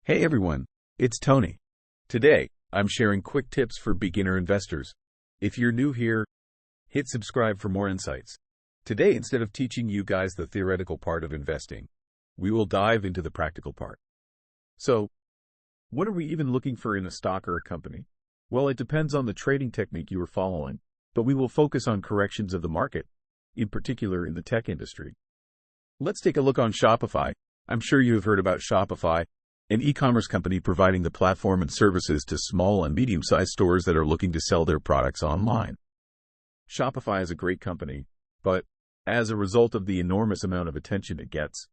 Hey everyone, it's Tony. Today, I'm sharing quick tips for beginner investors. If you're new here, hit subscribe for more insights. Today, instead of teaching you guys the theoretical part of investing, we will dive into the practical part. So, what are we even looking for in a stock or a company? Well, it depends on the trading technique you are following, but we will focus on corrections of the market, in particular in the tech industry. Let's take a look on Shopify. I'm sure you have heard about Shopify, an e-commerce company providing the platform and services to small and medium-sized stores that are looking to sell their products online. Shopify is a great company, but as a result of the enormous amount of attention it gets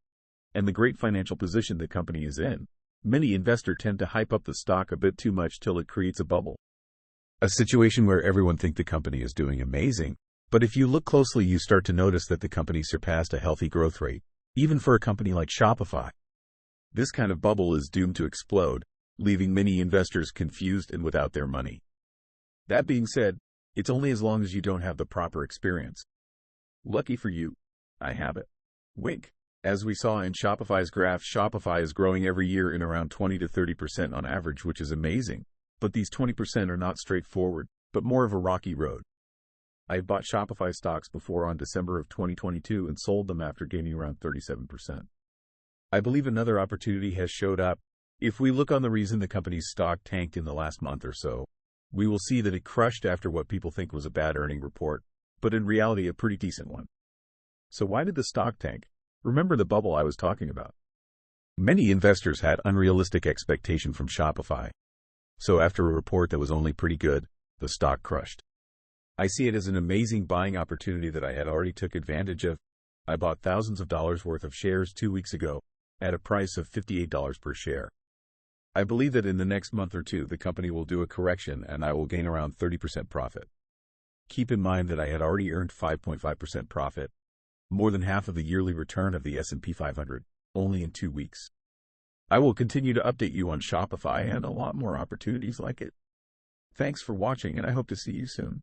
and the great financial position the company is in, many investors tend to hype up the stock a bit too much till it creates a bubble. A situation where everyone thinks the company is doing amazing, but if you look closely you start to notice that the company surpassed a healthy growth rate, even for a company like Shopify. This kind of bubble is doomed to explode, leaving many investors confused and without their money. That being said, it's only as long as you don't have the proper experience. Lucky for you, I have it. Wink. As we saw in Shopify's graph, Shopify is growing every year in around 20 to 30% on average, which is amazing. But these 20% are not straightforward, but more of a rocky road. I've bought Shopify stocks before on December of 2022 and sold them after gaining around 37%. I believe another opportunity has showed up. If we look on the reason the company's stock tanked in the last month or so, we will see that it crushed after what people think was a bad earning report, but in reality a pretty decent one. So why did the stock tank? Remember the bubble I was talking about? Many investors had unrealistic expectation from Shopify. So after a report that was only pretty good, the stock crushed. I see it as an amazing buying opportunity that I had already took advantage of. I bought thousands of dollars worth of shares 2 weeks ago, at a price of $58 per share. I believe that in the next month or two, the company will do a correction and I will gain around 30% profit. Keep in mind that I had already earned 5.5% profit, more than half of the yearly return of the S&P 500, only in 2 weeks. I will continue to update you on Shopify and a lot more opportunities like it. Thanks for watching and I hope to see you soon.